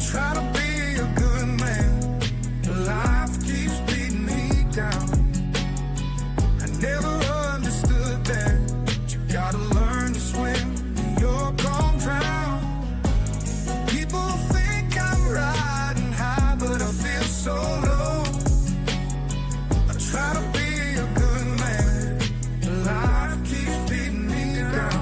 try to be a good man, but life keeps beating me down. I never understood that you gotta learn to swim, or you're gonna drown. People think I'm riding high, but I feel so low. I try to be a good man, but life keeps beating me down.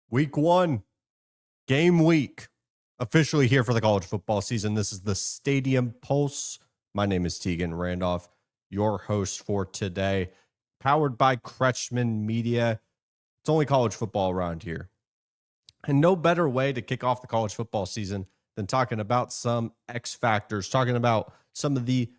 Week 1, game week, officially here for the college football season. This is the Stadium Pulse. My name is Tegan Randolph, your host for today, powered by Kretschmann Media. It's only college football around here. And no better way to kick off the college football season than talking about some X factors, talking about some of the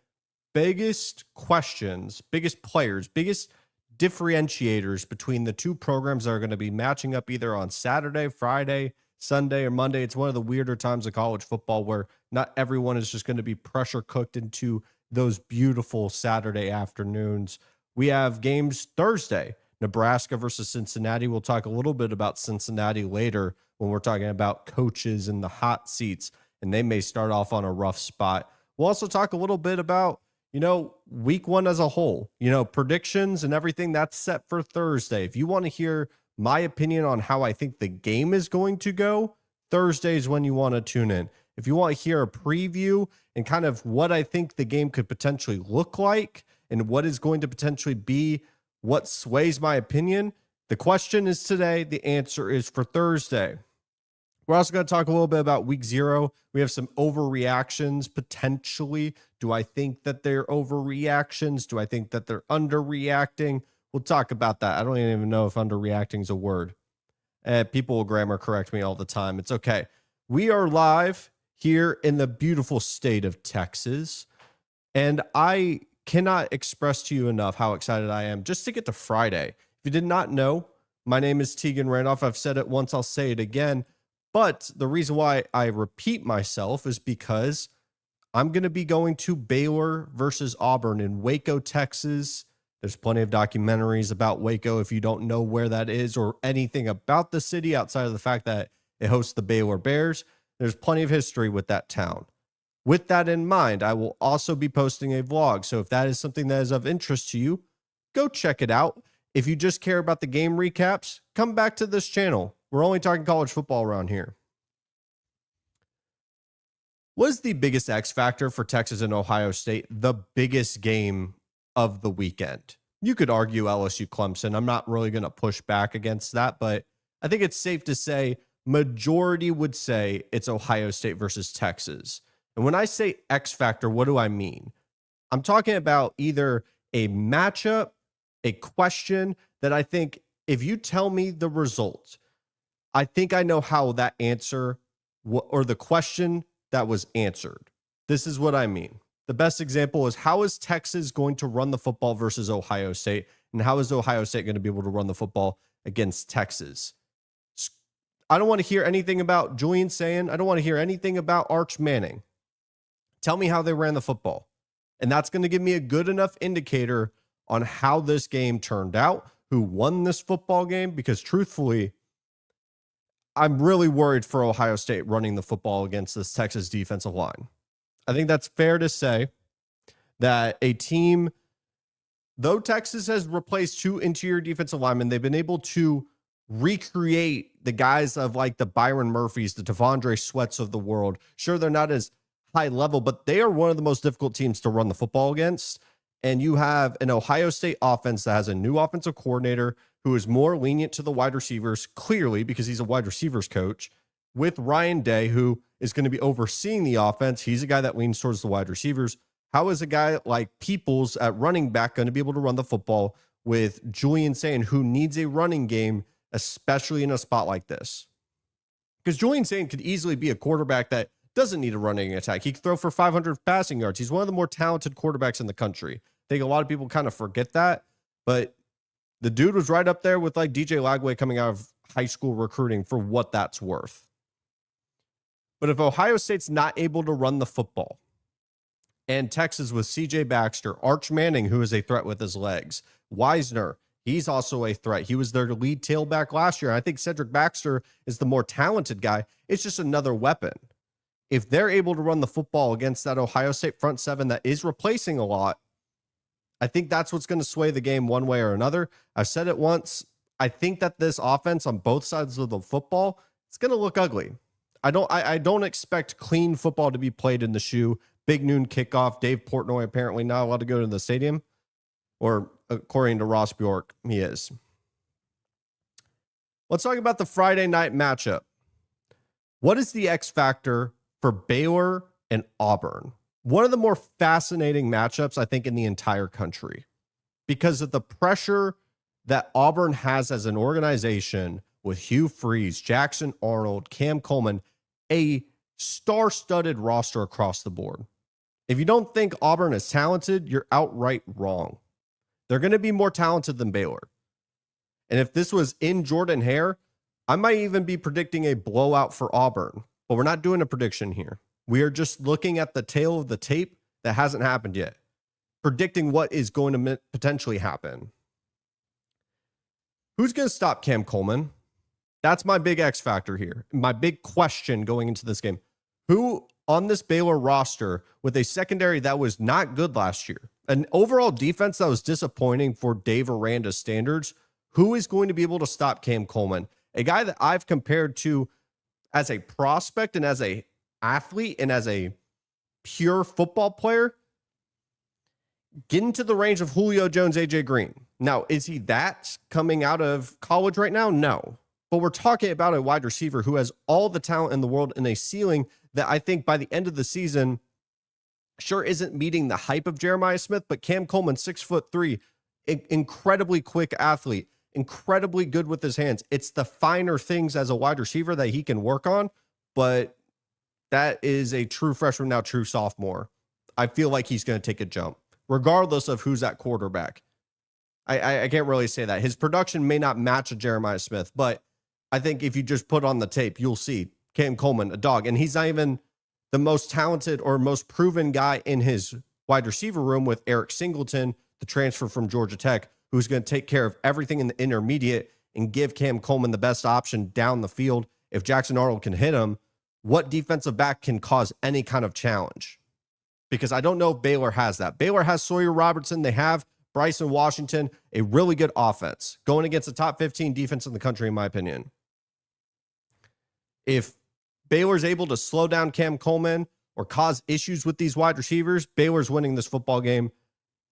biggest questions, biggest players, biggest differentiators between the two programs that are going to be matching up either on Saturday, Friday, Sunday, or Monday. It's one of the weirder times of college football where not everyone is just going to be pressure cooked into those beautiful Saturday afternoons. We have games Thursday, Nebraska versus Cincinnati. We'll talk a little bit about Cincinnati later when we're talking about coaches in the hot seats, and they may start off on a rough spot. We'll also talk a little bit about week 1 as a whole, predictions and everything that's set for Thursday. If you want to hear my opinion on how I think the game is going to go, Thursday is when you want to tune in. If you want to hear a preview and kind of what I think the game could potentially look like and what is going to potentially be what sways my opinion, the question is today. The answer is for Thursday. We're also going to talk a little bit about week 0. We have some overreactions potentially. Do I think that they're overreactions? Do I think that they're underreacting? We'll talk about that. I don't even know if underreacting is a word. People will grammar correct me all the time. It's okay. We are live here in the beautiful state of Texas, and I cannot express to you enough how excited I am just to get to Friday. If you did not know, my name is Tegan Randolph. I've said it once, I'll say it again. But the reason why I repeat myself is because I'm going to be going to Baylor versus Auburn in Waco, Texas. There's plenty of documentaries about Waco if you don't know where that is or anything about the city outside of the fact that it hosts the Baylor Bears. There's plenty of history with that town. With that in mind, I will also be posting a vlog. So if that is something that is of interest to you, go check it out. If you just care about the game recaps, come back to this channel. We're only talking college football around here. What is the biggest X factor for Texas and Ohio State? The biggest game of the weekend. You could argue LSU Clemson. I'm not really going to push back against that, but I think it's safe to say majority would say it's Ohio State versus Texas. And when I say X factor, what do I mean? I'm talking about either a matchup, a question that I think if you tell me the result, I think I know how that answer or the question that was answered. This is what I mean. The best example is, how is Texas going to run the football versus Ohio State? And how is Ohio State going to be able to run the football against Texas? I don't want to hear anything about Julian Sayin. I don't want to hear anything about Arch Manning. Tell me how they ran the football. And that's going to give me a good enough indicator on how this game turned out, who won this football game, because truthfully, I'm really worried for Ohio State running the football against this Texas defensive line. I think that's fair to say that a team, though Texas has replaced 2 interior defensive linemen, they've been able to recreate the guys of like the Byron Murphys, the Devondre Sweats of the world. Sure, they're not as high level, but they are one of the most difficult teams to run the football against. And you have an Ohio State offense that has a new offensive coordinator who is more lenient to the wide receivers, clearly because he's a wide receivers coach, with Ryan Day, who is going to be overseeing the offense. He's a guy that leans towards the wide receivers. How is a guy like Peoples at running back going to be able to run the football with Julian Sayin, who needs a running game, especially in a spot like this? Because Julian Sayin could easily be a quarterback that doesn't need a running attack. He can throw for 500 passing yards. He's one of the more talented quarterbacks in the country. I think a lot of people kind of forget that, but The dude was right up there with like DJ Lagway coming out of high school recruiting for what that's worth. But if Ohio State's not able to run the football, and Texas with CJ Baxter, Arch Manning, who is a threat with his legs, Wisner, he's also a threat. He was their lead tailback last year. I think Cedric Baxter is the more talented guy. It's just another weapon. If they're able to run the football against that Ohio State front seven that is replacing a lot, I think that's what's going to sway the game one way or another. I've said it once. I think that this offense on both sides of the football, it's going to look ugly. I don't expect clean football to be played in the shoe. Big noon kickoff. Dave Portnoy apparently not allowed to go to the stadium, or according to Ross Bjork, he is. Let's talk about the Friday night matchup. What is the X factor for Baylor and Auburn? One of the more fascinating matchups, I think, in the entire country, because of the pressure that Auburn has as an organization with Hugh Freeze, Jackson Arnold, Cam Coleman, a star-studded roster across the board. If you don't think Auburn is talented, you're outright wrong. They're going to be more talented than Baylor. And if this was in Jordan-Hare, I might even be predicting a blowout for Auburn. But we're not doing a prediction here. We are just looking at the tail of the tape that hasn't happened yet, predicting what is going to potentially happen. Who's going to stop Cam Coleman? That's my big X factor here. My big question going into this game. Who on this Baylor roster with a secondary that was not good last year, an overall defense that was disappointing for Dave Aranda's standards, who is going to be able to stop Cam Coleman? A guy that I've compared to as a prospect and as a athlete and as a pure football player, getting to the range of Julio Jones, AJ Green. Now, is he that coming out of college right now? No. But we're talking about a wide receiver who has all the talent in the world and a ceiling that I think by the end of the season, sure isn't meeting the hype of Jeremiah Smith, but Cam Coleman, 6'3", incredibly quick athlete, incredibly good with his hands. It's the finer things as a wide receiver that he can work on, but that is a true freshman, now true sophomore. I feel like he's going to take a jump, regardless of who's at quarterback. I can't really say that. His production may not match a Jeremiah Smith, but I think if you just put on the tape, you'll see Cam Coleman, a dog. And he's not even the most talented or most proven guy in his wide receiver room with Eric Singleton, the transfer from Georgia Tech, who's going to take care of everything in the intermediate and give Cam Coleman the best option down the field. If Jackson Arnold can hit him, what defensive back can cause any kind of challenge? Because I don't know if Baylor has that. Baylor has Sawyer Robertson. They have Bryson Washington, a really good offense going against the top 15 defense in the country, in my opinion. If Baylor's able to slow down Cam Coleman or cause issues with these wide receivers, Baylor's winning this football game.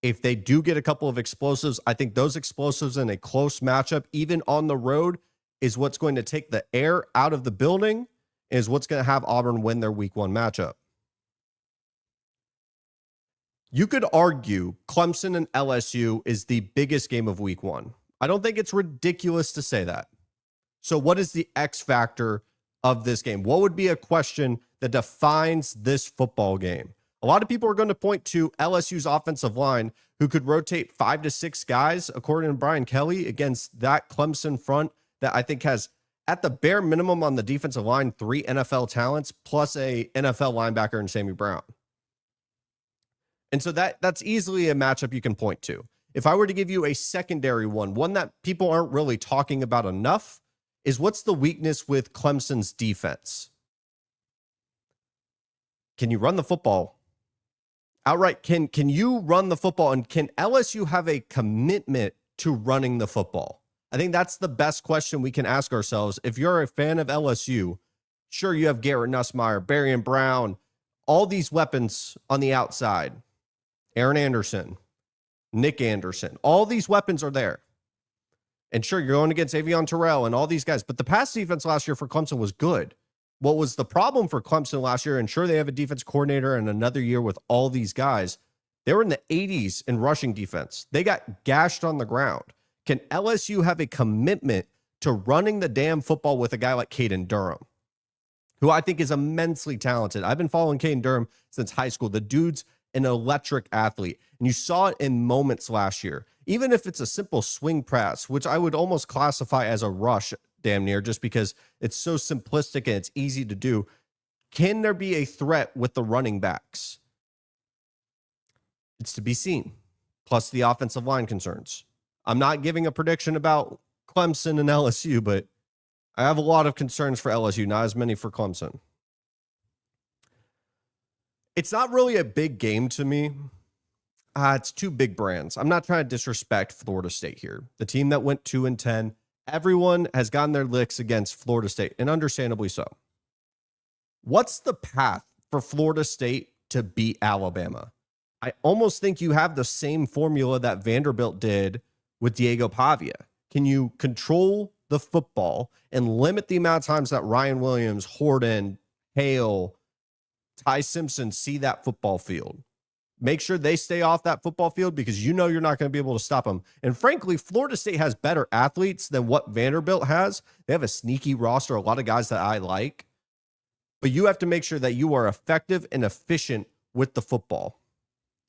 If they do get a couple of explosives, I think those explosives in a close matchup, even on the road, is what's going to take the air out of the building, is what's going to have Auburn win their week one matchup. You could argue Clemson and LSU is the biggest game of week one. I don't think it's ridiculous to say that. So what is the X factor of this game? What would be a question that defines this football game? A lot of people are going to point to LSU's offensive line, who could rotate 5 to 6 guys, according to Brian Kelly, against that Clemson front that I think has, at the bare minimum on the defensive line, 3 NFL talents plus a NFL linebacker in Sammy Brown. And so that's easily a matchup you can point to. If I were to give you a secondary one that people aren't really talking about enough, is what's the weakness with Clemson's defense? Can you run the football? Outright, can you run the football? And can LSU have a commitment to running the football? I think that's the best question we can ask ourselves. If you're a fan of LSU, sure, you have Garrett Nussmeier, Berrien Brown, all these weapons on the outside. Aaron Anderson, Nick Anderson, all these weapons are there. And sure, you're going against Avion Terrell and all these guys, but the pass defense last year for Clemson was good. What was the problem for Clemson last year? And sure, they have a defense coordinator and another year with all these guys. They were in the 80s in rushing defense. They got gashed on the ground. Can LSU have a commitment to running the damn football with a guy like Caden Durham, who I think is immensely talented? I've been following Caden Durham since high school. The dude's an electric athlete. And you saw it in moments last year. Even if it's a simple swing pass, which I would almost classify as a rush damn near, just because it's so simplistic and it's easy to do. Can there be a threat with the running backs? It's to be seen. Plus the offensive line concerns. I'm not giving a prediction about Clemson and LSU, but I have a lot of concerns for LSU, not as many for Clemson. It's not really a big game to me. It's two big brands. I'm not trying to disrespect Florida State here. The team that went 2-10, everyone has gotten their licks against Florida State, and understandably so. What's the path for Florida State to beat Alabama? I almost think you have the same formula that Vanderbilt did with Diego Pavia. Can you control the football and limit the amount of times that Ryan Williams, Horton, Hale, Ty Simpson see that football field? Make sure they stay off that football field because you know you're not going to be able to stop them. And frankly, Florida State has better athletes than what Vanderbilt has. They have a sneaky roster, a lot of guys that I like. But you have to make sure that you are effective and efficient with the football.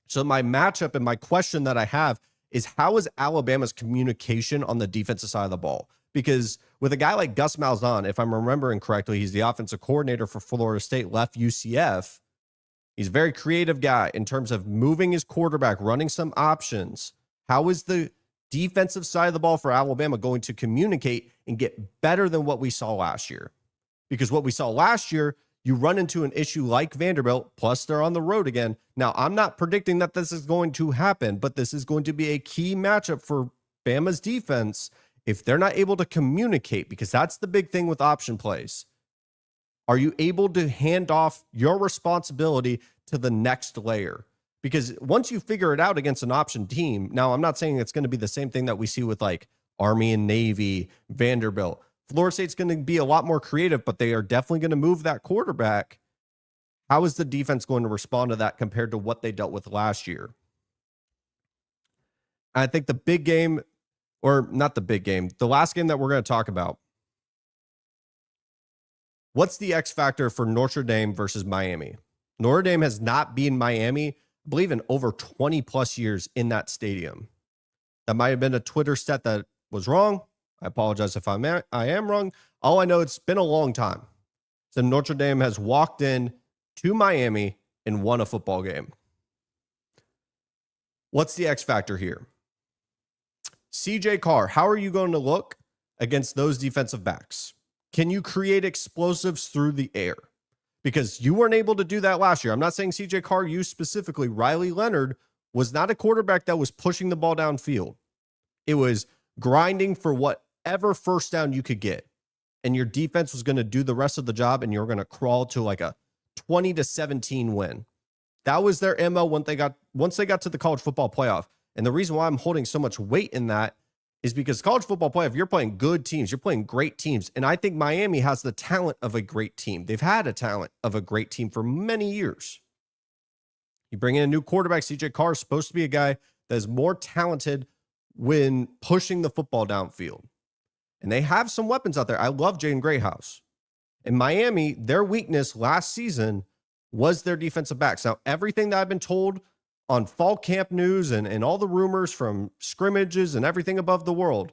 So my matchup and my question that I have is, how is Alabama's communication on the defensive side of the ball? Because with a guy like Gus Malzahn, if I'm remembering correctly, he's the offensive coordinator for Florida State, left UCF. He's a very creative guy in terms of moving his quarterback, running some options. How is the defensive side of the ball for Alabama going to communicate and get better than what we saw last year? Because what we saw last year, you run into an issue like Vanderbilt, plus they're on the road again. Now, I'm not predicting that this is going to happen, but this is going to be a key matchup for Bama's defense if they're not able to communicate, because that's the big thing with option plays. Are you able to hand off your responsibility to the next layer? Because once you figure it out against an option team, now I'm not saying it's going to be the same thing that we see with like Army and Navy, Vanderbilt. Florida State's going to be a lot more creative, but they are definitely going to move that quarterback. How is the defense going to respond to that compared to what they dealt with last year? I think the big game, or not the big game, the last game that we're going to talk about. What's the X factor for Notre Dame versus Miami? Notre Dame has not beaten Miami, I believe, in over 20 plus years in that stadium. That might have been a Twitter stat that was wrong. I apologize if I am wrong. All I know, it's been a long time. So Notre Dame has walked in to Miami and won a football game. What's the X factor here? CJ Carr, how are you going to look against those defensive backs? Can you create explosives through the air? Because you weren't able to do that last year. I'm not saying CJ Carr, you specifically. Riley Leonard was not a quarterback that was pushing the ball downfield. It was grinding for whatever first down you could get. And your defense was going to do the rest of the job, and you're going to crawl to like a 20-17 win. That was their MO once they got to the college football playoff. And the reason why I'm holding so much weight in that is because college football playoff, you're playing good teams, you're playing great teams. And I think Miami has the talent of a great team. They've had a talent of a great team for many years. You bring in a new quarterback, CJ Carr is supposed to be a guy that is more talented when pushing the football downfield. And they have some weapons out there. I love Jaden Greathouse. In Miami, their weakness last season was their defensive backs. Now, everything that I've been told on fall camp news and all the rumors from scrimmages and everything above the world,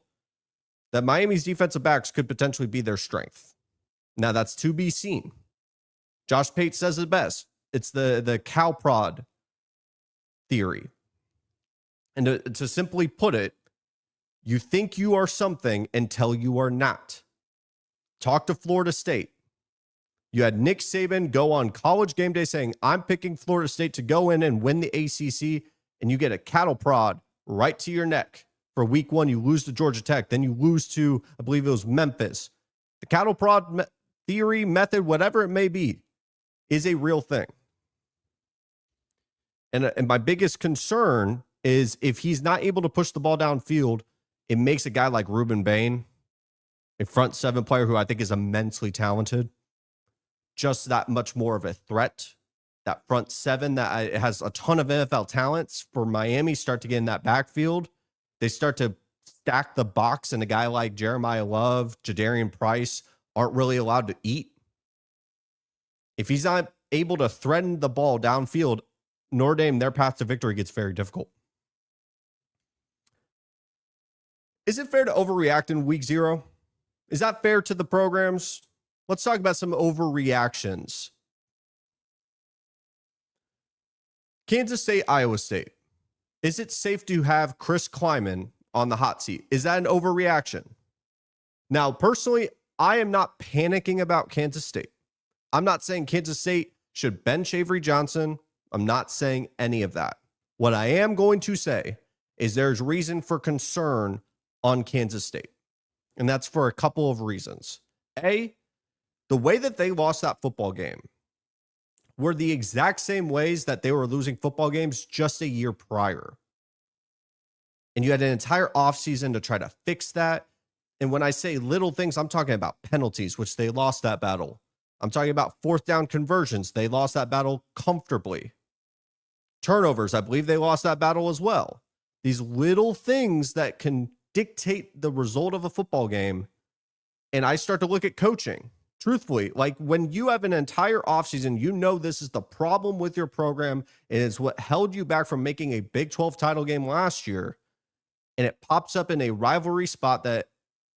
that Miami's defensive backs could potentially be their strength. Now, that's to be seen. Josh Pate says it best. It's the cow prod theory. And to simply put it, you think you are something until you are not. Talk to Florida State. You had Nick Saban go on College Game Day saying, I'm picking Florida State to go in and win the ACC, and you get a cattle prod right to your neck. For week one, you lose to Georgia Tech. Then you lose to, I believe it was Memphis. The cattle prod theory, method, whatever it may be, is a real thing. And my biggest concern is if he's not able to push the ball downfield, it makes a guy like Ruben Bain, a front seven player who I think is immensely talented, just that much more of a threat. That front seven that has a ton of NFL talents for Miami start to get in that backfield. They start to stack the box, and a guy like Jeremiah Love, Jadarian Price aren't really allowed to eat. If he's not able to threaten the ball downfield, Notre Dame, their path to victory gets very difficult. Is it fair to overreact in week 0? Is that fair to the programs? Let's talk about some overreactions. Kansas State, Iowa State. Is it safe to have Chris Kleiman on the hot seat? Is that an overreaction? Now, personally, I am not panicking about Kansas State. I'm not saying Kansas State should bench Avery Johnson. I'm not saying any of that. What I am going to say is there's reason for concern on Kansas State. And that's for a couple of reasons. A, the way that they lost that football game were the exact same ways that they were losing football games just a year prior. And you had an entire offseason to try to fix that. And when I say little things, I'm talking about penalties, which they lost that battle. I'm talking about 4th down conversions. They lost that battle comfortably. Turnovers, I believe they lost that battle as well. These little things that can dictate the result of a football game. And I start to look at coaching. Truthfully, like when you have an entire offseason, you know this is the problem with your program. And it's what held you back from making a Big 12 title game last year. And it pops up in a rivalry spot that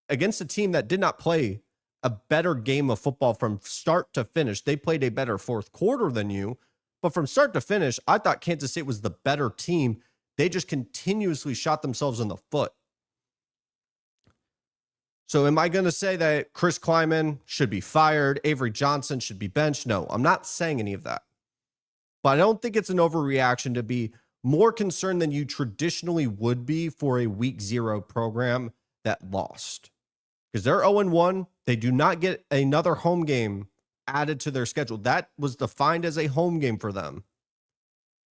against a team that did not play a better game of football from start to finish. They played a better 4th quarter than you. But from start to finish, I thought Kansas State was the better team. They just continuously shot themselves in the foot. So am I going to say that Chris Kleiman should be fired, Avery Johnson should be benched? No, I'm not saying any of that. But I don't think it's an overreaction to be more concerned than you traditionally would be for a week 0 program that lost. Because they're 0-1. They do not get another home game added to their schedule. That was defined as a home game for them.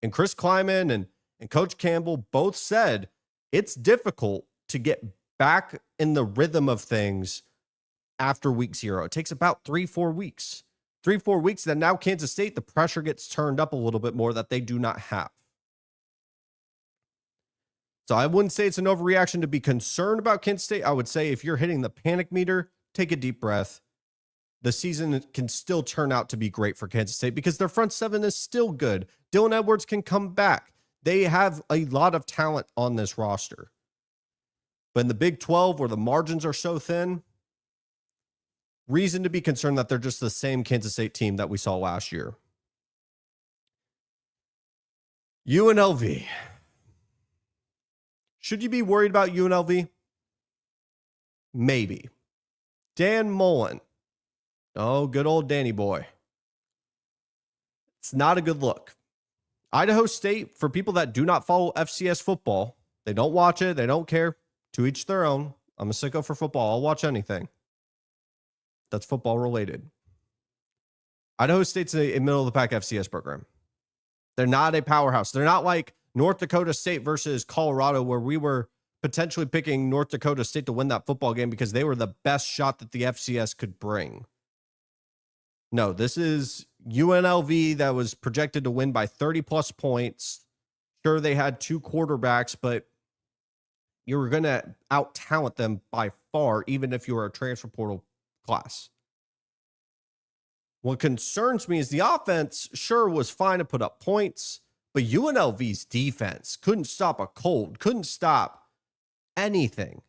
And Chris Kleiman and Coach Campbell both said it's difficult to get back in the rhythm of things after week 0. It takes about 3-4 weeks. 3-4 weeks, then now Kansas State, the pressure gets turned up a little bit more that they do not have. So I wouldn't say it's an overreaction to be concerned about Kansas State. I would say if you're hitting the panic meter, take a deep breath. The season can still turn out to be great for Kansas State because their front 7 is still good. Dylan Edwards can come back. They have a lot of talent on this roster. But in the Big 12, where the margins are so thin, reason to be concerned that they're just the same Kansas State team that we saw last year. UNLV. Should you be worried about UNLV? Maybe. Dan Mullen. Oh, good old Danny boy. It's not a good look. Idaho State, for people that do not follow FCS football, they don't watch it, they don't care. To each their own. I'm a sicko for football. I'll watch anything that's football related. Idaho State's a middle of the pack FCS program. They're not a powerhouse. They're not like North Dakota State versus Colorado, where we were potentially picking North Dakota State to win that football game because they were the best shot that the FCS could bring. No, this is UNLV that was projected to win by 30 plus points. Sure, they had 2 quarterbacks, but you were going to out-talent them by far, even if you were a transfer portal class. What concerns me is the offense, sure, was fine to put up points, but UNLV's defense couldn't stop a cold, couldn't stop anything.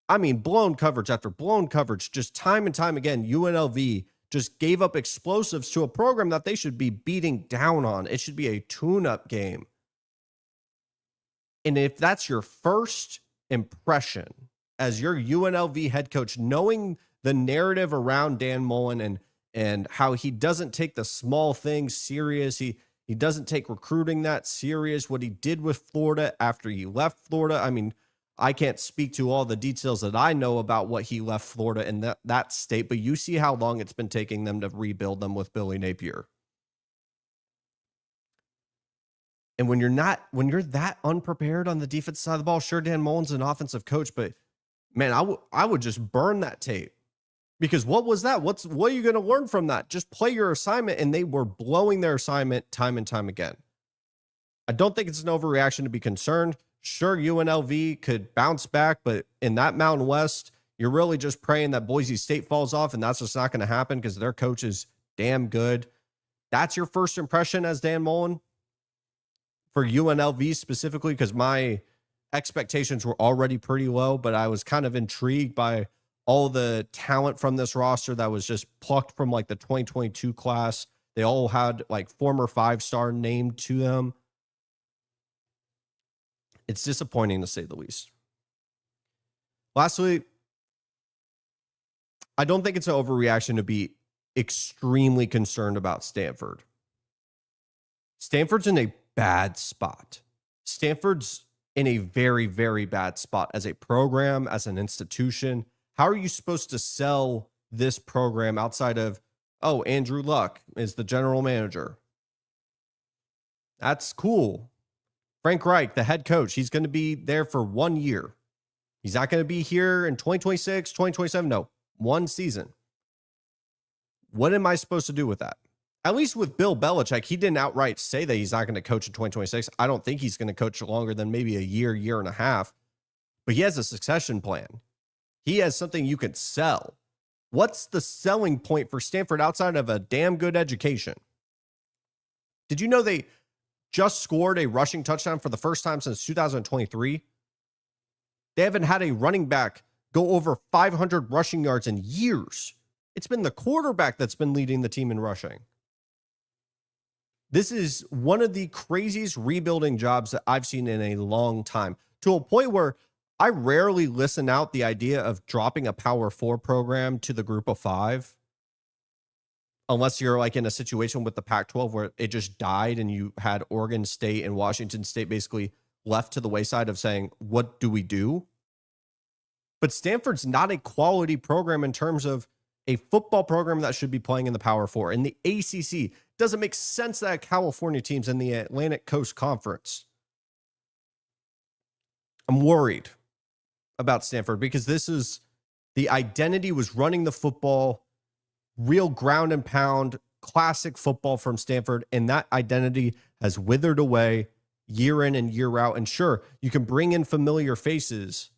I mean, blown coverage after blown coverage, just time and time again, UNLV just gave up explosives to a program that they should be beating down on. It should be a tune-up game. And if that's your first impression as your UNLV head coach, knowing the narrative around Dan Mullen and how he doesn't take the small things serious, he doesn't take recruiting that serious, what he did with Florida after he left Florida. I mean, I can't speak to all the details that I know about what he left Florida in that state, but you see how long it's been taking them to rebuild them with Billy Napier. And when you're that unprepared on the defensive side of the ball, sure, Dan Mullen's an offensive coach, but man, I would just burn that tape. Because what was that? What are you going to learn from that? Just play your assignment, and they were blowing their assignment time and time again. I don't think it's an overreaction to be concerned. Sure, UNLV could bounce back, but in that Mountain West, you're really just praying that Boise State falls off, and that's just not going to happen because their coach is damn good. That's your first impression as Dan Mullen? for UNLV specifically, because my expectations were already pretty low, but I was kind of intrigued by all the talent from this roster that was just plucked from like the 2022 class. They all had like former 5-star named to them. It's disappointing to say the least. Lastly, I don't think it's an overreaction to be extremely concerned about Stanford. Stanford's in a bad spot. Stanford's in a very, very bad spot as a program, as an institution. How are you supposed to sell this program outside of, oh, Andrew Luck is the general manager? That's cool. Frank Reich, the head coach, he's going to be there for 1 year. He's not going to be here in 2026, 2027. No, 1 season. What am I supposed to do with that? At least with Bill Belichick, he didn't outright say that he's not going to coach in 2026. I don't think he's going to coach longer than maybe a year, year and a half. But he has a succession plan. He has something you can sell. What's the selling point for Stanford outside of a damn good education? Did you know they just scored a rushing touchdown for the first time since 2023? They haven't had a running back go over 500 rushing yards in years. It's been the quarterback that's been leading the team in rushing. This is one of the craziest rebuilding jobs that I've seen in a long time, to a point where I rarely listen out the idea of dropping a Power 4 program to the group of 5. Unless you're like in a situation with the Pac-12 where it just died and you had Oregon State and Washington State basically left to the wayside of saying, what do we do? But Stanford's not a quality program in terms of a football program that should be playing in the Power 4. In the ACC, doesn't make sense that California teams in the Atlantic Coast Conference. I'm worried about Stanford because this is the identity was running the football, real ground and pound, classic football from Stanford, and that identity has withered away year in and year out. And sure, you can bring in familiar faces,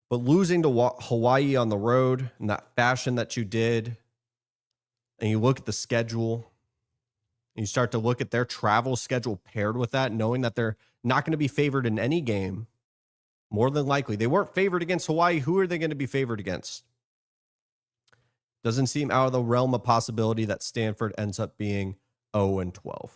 but losing to Hawaii on the road in that fashion that you did, and you look at the schedule, and you start to look at their travel schedule paired with that, knowing that they're not going to be favored in any game, more than likely. They weren't favored against Hawaii. Who are they going to be favored against? Doesn't seem out of the realm of possibility that Stanford ends up being 0-12.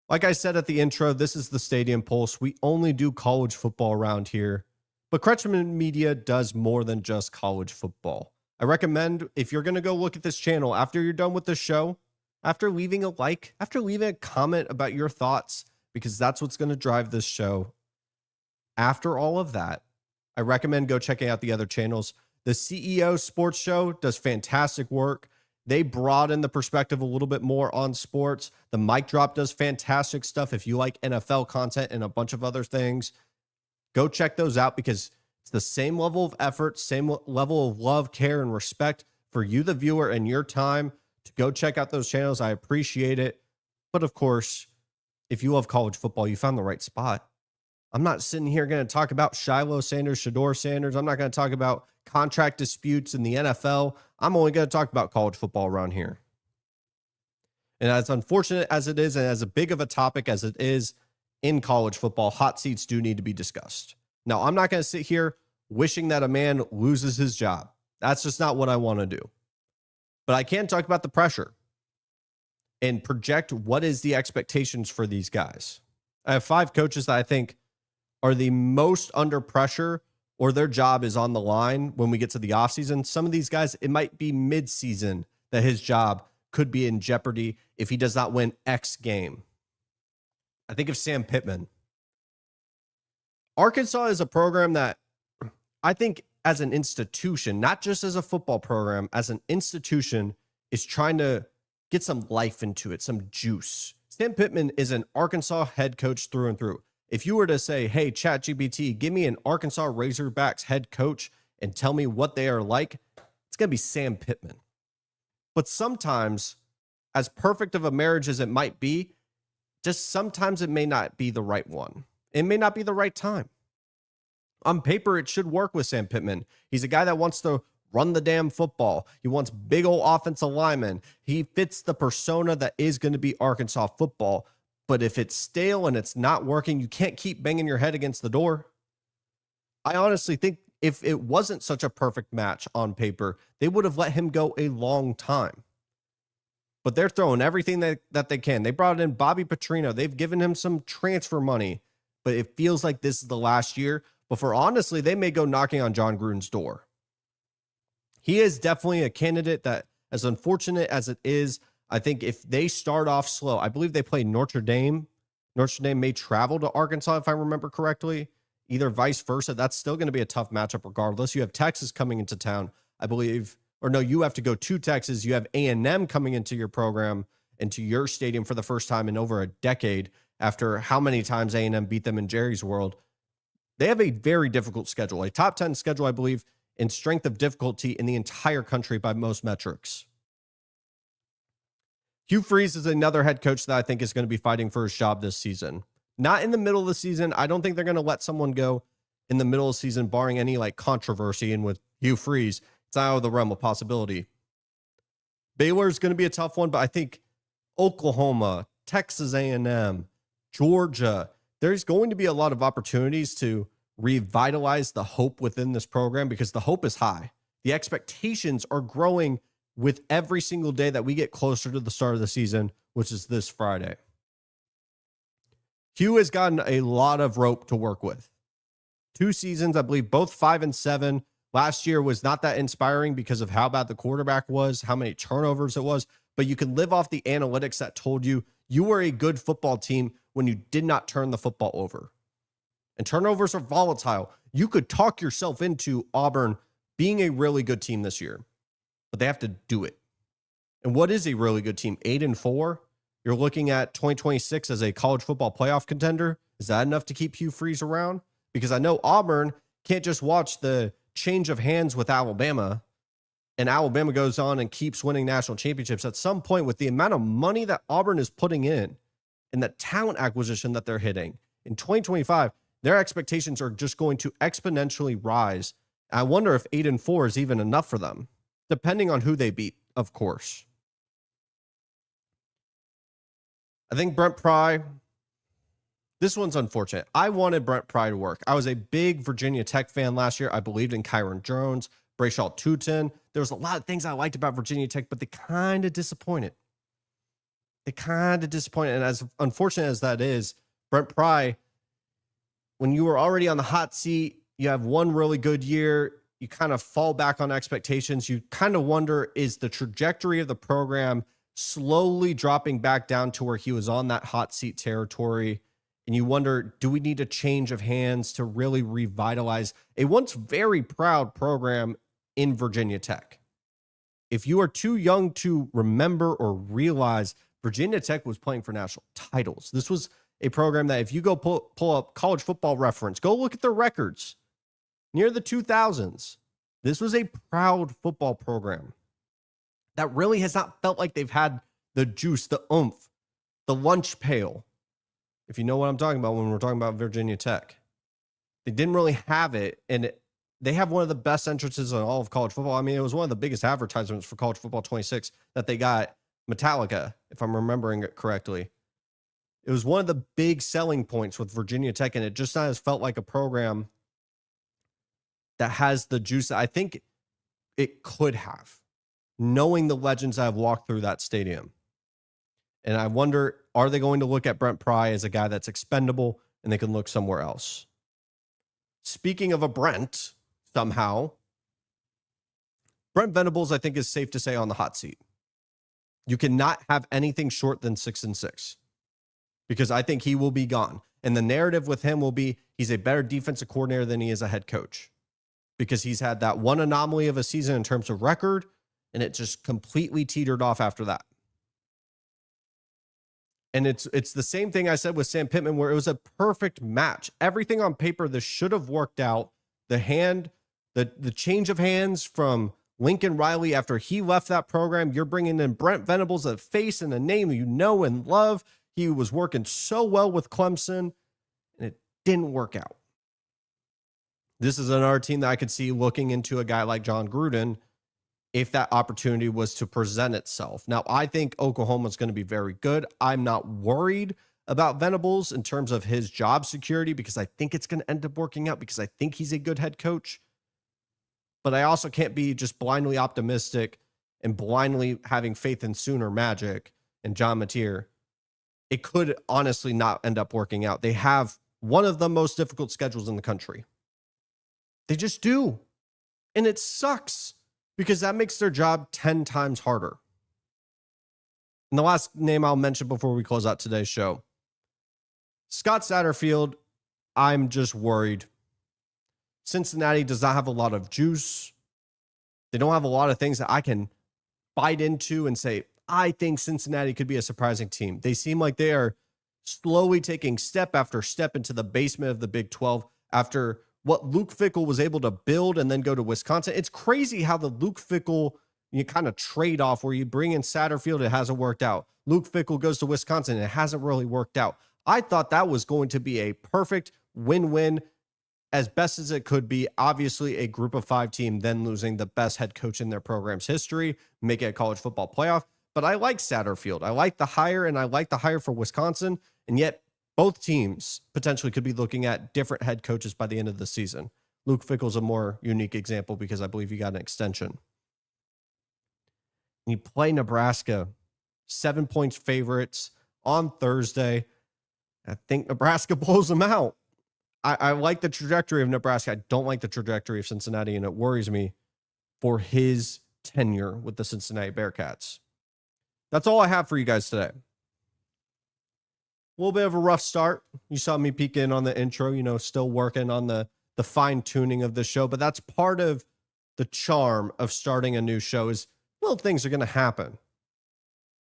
Like I said at the intro, this is the Stadium Pulse. We only do college football around here, but Kretschmann Media does more than just college football. I recommend, if you're going to go look at this channel after you're done with the show, after leaving a like, after leaving a comment about your thoughts, because that's what's going to drive this show. After all of that, I recommend go checking out the other channels. The CEO Sports Show does fantastic work. They broaden the perspective a little bit more on sports. The Mic Drop does fantastic stuff. If you like NFL content and a bunch of other things, go check those out because it's the same level of effort, same level of love, care, and respect for you, the viewer, and your time to go check out those channels. I appreciate it. But of course, if you love college football, you found the right spot. I'm not sitting here going to talk about Shiloh Sanders, Shador Sanders. I'm not going to talk about contract disputes in the NFL. I'm only going to talk about college football around here. And as unfortunate as it is, and as big of a topic as it is in college football, hot seats do need to be discussed. Now, I'm not going to sit here wishing that a man loses his job. That's just not what I want to do. But I can talk about the pressure and project what is the expectations for these guys. I have 5 coaches that I think are the most under pressure or their job is on the line when we get to the offseason. Some of these guys, it might be mid-season that his job could be in jeopardy if he does not win X game. I think of Sam Pittman. Arkansas is a program that I think as an institution, not just as a football program, as an institution is trying to get some life into it, some juice. Sam Pittman is an Arkansas head coach through and through. If you were to say, hey, ChatGPT, give me an Arkansas Razorbacks head coach and tell me what they are like, it's going to be Sam Pittman. But sometimes, as perfect of a marriage as it might be, just sometimes it may not be the right one. It may not be the right time. On paper, it should work with Sam Pittman. He's a guy that wants to run the damn football. He wants big old offensive linemen. He fits the persona that is going to be Arkansas football. But if it's stale and it's not working, you can't keep banging your head against the door. I honestly think if it wasn't such a perfect match on paper, they would have let him go a long time. But they're throwing everything that they can. They brought in Bobby Petrino. They've given him some transfer money, but it feels like this is the last year. But for honestly, they may go knocking on John Gruden's door. He is definitely a candidate that, as unfortunate as it is, I think if they start off slow, I believe they play Notre Dame. Notre Dame may travel to Arkansas, if I remember correctly. Either vice versa. That's still going to be a tough matchup regardless. You have Texas coming into town, I believe. Or no, you have to go to Texas. You have A&M coming into your program, into your stadium for the first time in over a decade after how many times A&M beat them in Jerry's World. They have a very difficult schedule, a top 10 schedule, I believe, in strength of difficulty in the entire country by most metrics. Hugh Freeze is another head coach that I think is going to be fighting for his job this season. Not in the middle of the season. I don't think they're going to let someone go in the middle of the season, barring any like controversy. And with Hugh Freeze, it's out of the realm of possibility. Baylor is going to be a tough one, but I think Oklahoma, Texas A&M, Georgia, there's going to be a lot of opportunities to revitalize the hope within this program because the hope is high. The expectations are growing with every single day that we get closer to the start of the season, which is this Friday. Hugh has gotten a lot of rope to work with. 2 seasons, I believe, both 5 and 7. Last year was not that inspiring because of how bad the quarterback was, how many turnovers it was, but you can live off the analytics that told you you were a good football team when you did not turn the football over. And turnovers are volatile. You could talk yourself into Auburn being a really good team this year, but they have to do it. And what is a really good team? 8-4? You're looking at 2026 as a college football playoff contender. Is that enough to keep Hugh Freeze around? Because I know Auburn can't just watch the change of hands with Alabama and Alabama goes on and keeps winning national championships. At some point, with the amount of money that Auburn is putting in and the talent acquisition that they're hitting in 2025, their expectations are just going to exponentially rise. I wonder if 8-4 is even enough for them, depending on who they beat, of course. I think Brent Pry, this one's unfortunate. I wanted Brent Pry to work. I was a big Virginia Tech fan last year. I believed in Kyron Jones, Brayshaw Tutin. There was a lot of things I liked about Virginia Tech, but they kind of disappointed. And as unfortunate as that is, Brent Pry, when you were already on the hot seat, you have one really good year, you kind of fall back on expectations. You kind of wonder, is the trajectory of the program slowly dropping back down to where he was on that hot seat territory? And you wonder, do we need a change of hands to really revitalize a once very proud program in Virginia Tech? If you are too young to remember or realize, Virginia Tech was playing for national titles. This was a program that if you go pull up College Football Reference, go look at their records near the 2000s. This was a proud football program that really has not felt like they've had the juice, the oomph, the lunch pail. If you know what I'm talking about when we're talking about Virginia Tech. They didn't really have it, and they have one of the best entrances in all of college football. I mean, it was one of the biggest advertisements for College Football 26 that they got, Metallica, if I'm remembering it correctly. It was one of the big selling points with Virginia Tech, and it just has felt like a program that has the juice that I think it could have, knowing the legends that have walked through that stadium. And I wonder, are they going to look at Brent Pry as a guy that's expendable and they can look somewhere else? Speaking of a Brent, somehow, Brent Venables, I think, is safe to say on the hot seat. You cannot have anything short than 6-6 because I think he will be gone. And the narrative with him will be he's a better defensive coordinator than he is a head coach because he's had that one anomaly of a season in terms of record, and it just completely teetered off after that. And it's the same thing I said with Sam Pittman, where it was a perfect match. Everything on paper, this should have worked out. The change of hands from Lincoln Riley after he left that program, you're bringing in Brent Venables, a face and a name you know and love. He was working so well with Clemson, and it didn't work out. This is another team that I could see looking into a guy like John Gruden if that opportunity was to present itself. Now, I think Oklahoma is going to be very good. I'm not worried about Venables in terms of his job security because I think it's going to end up working out because I think he's a good head coach. But I also can't be just blindly optimistic and blindly having faith in Sooner Magic and John Mateer. It could honestly not end up working out. They have one of the most difficult schedules in the country. They just do. And it sucks because that makes their job 10 times harder. And the last name I'll mention before we close out today's show, Scott Satterfield. I'm just worried. Cincinnati does not have a lot of juice. They don't have a lot of things that I can bite into and say, I think Cincinnati could be a surprising team. They seem like they are slowly taking step after step into the basement of the Big 12 after what Luke Fickell was able to build and then go to Wisconsin. It's crazy how the Luke Fickell kind of trade off where you bring in Satterfield, it hasn't worked out. Luke Fickell goes to Wisconsin, it hasn't really worked out. I thought that was going to be a perfect win-win as best as it could be. Obviously, a group of 5 team, then losing the best head coach in their program's history, make it a college football playoff. But I like Satterfield. I like the hire, and I like the hire for Wisconsin. And yet, both teams potentially could be looking at different head coaches by the end of the season. Luke Fickell's a more unique example because I believe he got an extension. And you play Nebraska, 7 points favorites on Thursday. I think Nebraska blows them out. I like the trajectory of Nebraska. I don't like the trajectory of Cincinnati, and it worries me for his tenure with the Cincinnati Bearcats. That's all I have for you guys today. A little bit of a rough start. You saw me peek in on the intro, still working on the fine tuning of the show, but that's part of the charm of starting a new show is little things are going to happen.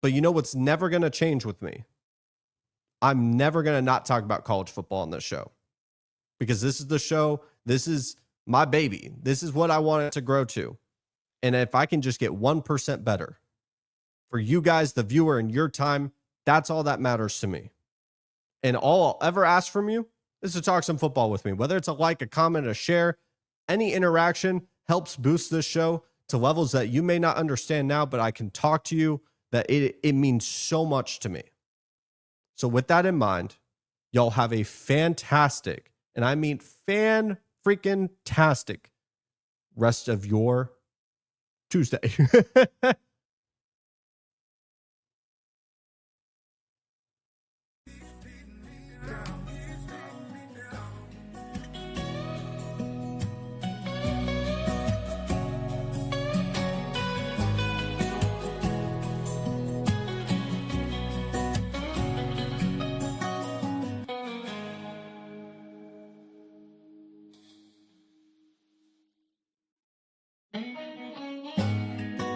But you know what's never going to change with me? I'm never going to not talk about college football on this show because this is the show. This is my baby. This is what I want it to grow to. And if I can just get 1% better for you guys, the viewer, and your time, that's all that matters to me. And all I'll ever ask from you is to talk some football with me, whether it's a like, a comment, a share. Any interaction helps boost this show to levels that you may not understand now, but I can talk to you that it means so much to me. So with that in mind, y'all have a fantastic, and I mean fan-freaking-tastic rest of your Tuesday.